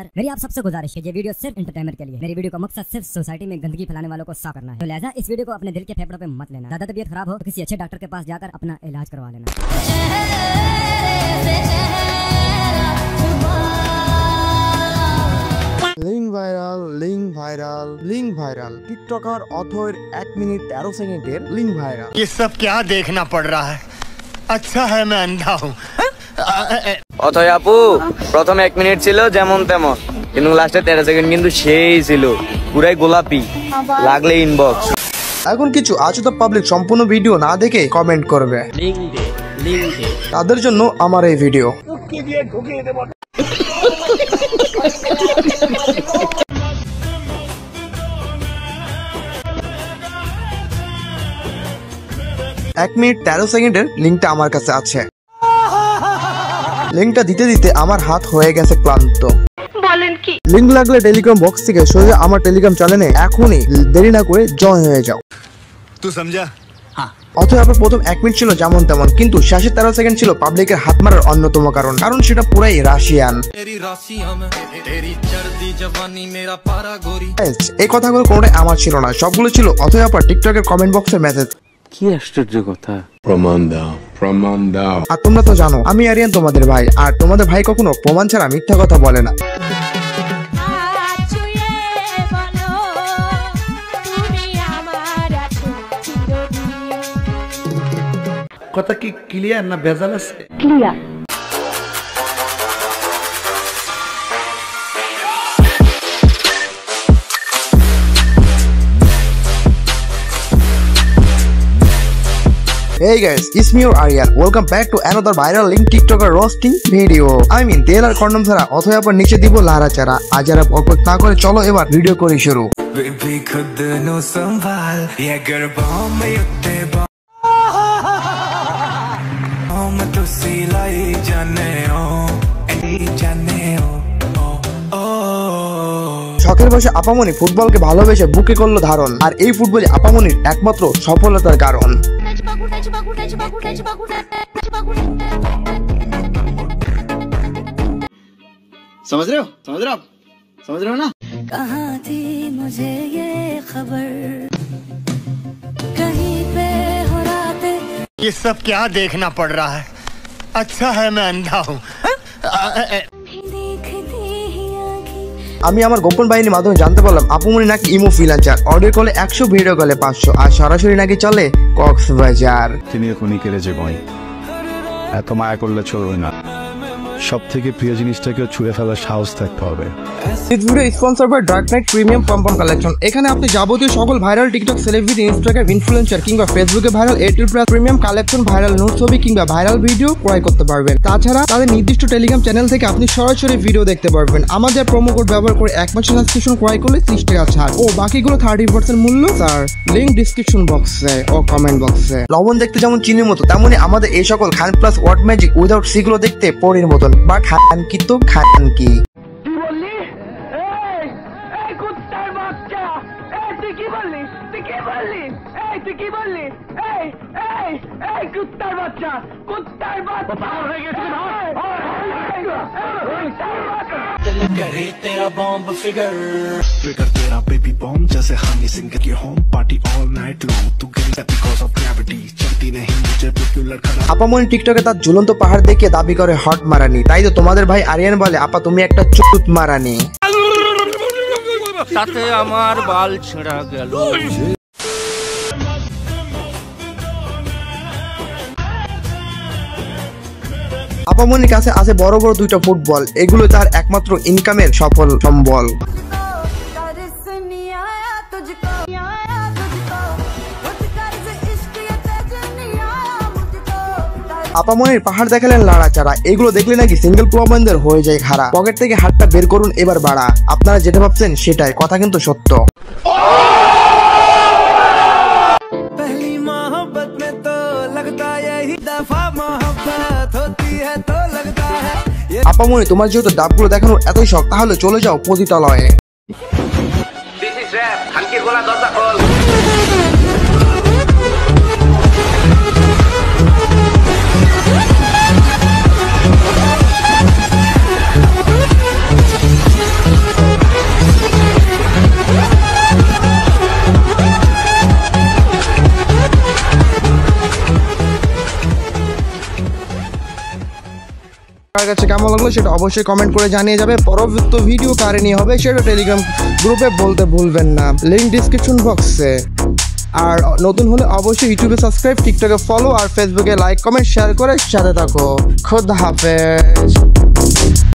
यार मेरी आप सबसे गुजारिश है, ये वीडियो सिर्फ एंटरटेनमेंट के लिए। मेरी वीडियो का मकसद सिर्फ सोसाइटी में गंदगी फैलाने वालों को साफ करना है, तो लिहाजा इस वीडियो को अपने दिल के फेफड़ों पे मत लेना। ज्यादा तबीयत खराब हो तो किसी अच्छे डॉक्टर के पास जाकर अपना इलाज करवा लेना। Link viral TikToker author 1 minute 13 সেকেন্ডের লিংক ভাইরাল। ये सब क्या देखना पड़ रहा है? अच्छा है मैं अंधा हूँ। অথয় আপু প্রথম 1 মিনিট ছিল যেমন তেমন, কিন্তু লাস্টে 13 সেকেন্ড কিন্তু সেই ছিল পুরাই গোলাপি, লাগলে ইনবক্স। এখন কিছু আচুত পাবলিক সম্পূর্ণ ভিডিও না দেখে কমেন্ট করবে, তাদের জন্য আমার এই ভিডিও। এক মিনিট 13 সেকেন্ডের লিঙ্কটা আমার কাছে আছে। লিঙ্কটা দিতে দিতে আমার হাত হয়ে গেছে ক্লান্ত। বলেন কি? লিঙ্ক লাগলে টেলিগ্রাম বক্স থেকে সোজা আমার টেলিগ্রাম চ্যানেলে এখনই দেরি না করে জয়েন হয়ে যাও। तू समझा? हाँ। অথবা আপনার প্রথম 1 মিনিট ছিল যেমন তেমন, কিন্তু শেষের 13 সেকেন্ড ছিল পাবলিকের হাত মারার অন্যতম কারণ সেটা পুরাই রাশিয়ান। এই কথাগুলো কোনোটাই আমার ছিল না, সবগুলো ছিল অথবা আপনার টিকটকের কমেন্ট বক্সের মেসেজ। কি আশ্চর্য কথা। প্রমাণ দাও। আর তোমরা তো জানো আমি আরিয়ান তোমাদের ভাই, আর তোমাদের ভাই কখনো প্রমাণ ছাড়া মিথ্যা কথা বলে না। কথা কি ক্লিয়ার না ভেজাল আছে? Clear. Hey guys, it's me your Aryan. Welcome back to another viral link TikToker roasting video. I mean, তেল আর কন্ডম ছাড়া অথবা পর নিচে দিব লারা চারা। আজ আর অপেক্ষা না করে চলো এবার ভিডিও করি শুরু। बेबी खुद नो संभाल ये गरबां में उत्ते बाम तो सिलाई जाने ओ শখের বসে আপামনি ফুটবলকে ভালোবেসে বুকে করলো ধারণ, আর এই ফুটবলই আপামনির একমাত্র সফলতার কারণ। समझ रहे हो ना? कहाँ थी मुझे ये खबर, कहीं पे हो रातें। ये सब क्या देखना पड़ रहा है? अच्छा है मैं अंधा हूँ। আমি আমার গোপন বাহিনীর মাধ্যমে জানতে পারলাম আপুমনি নাকি ইমো ফ্রিল্যান্সার। অডিও কলে 100, ভিডিও কলে 500, আর সরাসরি নাকি চলে কক্সবাজার। তিনি এখনই কেড়েছে ভাই, এত মায়া করলে চলবে না, সব থেকে প্রিয় জিনিসটাকে ছুঁড়ে ফেলার সাহস থাকতে হবে। This video is sponsored by Dark Knight Premium Pom-Pom Collection। এখানে আপনি যাবতীয় সকল viral TikTok celebrity, Instagram influencer কিংবা ফেসবুকে viral 18+ premium collection, viral note ছবি কিংবা ভাইরাল ভিডিও ক্রয় করতে পারবেন। তাছাড়া তাদের নির্দিষ্ট টেলিগ্রাম চ্যানেল থেকে আপনি সরাসরি ভিডিও দেখতে পারবেন। আমাদের প্রোমো কোড ব্যবহার করে 1 মাসের সাবস্ক্রিপশন ক্রয় করলে 30 টাকা ছাড় ও বাকিগুলো 30% মূল্য স্যার। লিংক ডিসক্রিপশন বক্সে ও কমেন্ট বক্সে। লবণ দেখতে যেমন চিনির মতো, তেমনি আমাদের এই সকল খান প্লাস ওয়ার্ড ম্যাজিক উইদাউট সিগুলো দেখতে পরীর মতন, বাট খান কি তো খান কি। करे तेरा बॉम्ब फिगर तेरा बेबी बॉम्ब जैसे हनी सिंह की home party all night long तू गिरता बिकॉज ऑफ ग्रेविटी चलती नहीं मुझे बिल्कुल लड़का। আপামনি টিকটকে তার ঝুলন্ত পাহাড় দেখিয়ে দাবি করে হট মারানি, তাই তো তোমাদের ভাই আরিয়ান বলে আপা তুমি একটা চুত মারানি। তাতে আমার বাল ছিঁড়া গেল। আপামনির কাছে আছে বড় বড় 2টা ফুটবল, এগুলো তার একমাত্র ইনকামের সফল সম্বল। আপামনির পাহাড় দেখালেন লাড়াচাড়া, এগুলো দেখলে নাকি সিঙ্গেল প্রমাণদের হয়ে যায় খাড়া। পকেট থেকে হাতটা বের করুন এবার বাড়া। আপনারা যেটা ভাবছেন সেটাই, কথা কিন্তু সত্য। আপামনি তোমার যেহেতু ডাবগুলো দেখানোর এতই শখ, তাহলে চলে যাও পতিতালয়ে। কার কাছে কেমন লাগলো সেটা অবশ্যই কমেন্ট করে জানিয়ে যাবে। পরবর্তী ভিডিও কারে নিয়ে হবে সেটা টেলিগ্রাম গ্রুপে বলতে ভুলবেন না, লিঙ্ক ডিসক্রিপশন বক্সে। আর নতুন হলে অবশ্যই ইউটিউবে সাবস্ক্রাইব, টিকটকে ফলো আর ফেসবুকে লাইক কমেন্ট শেয়ার করে সাথে থাকো। খোদা হাফেজ।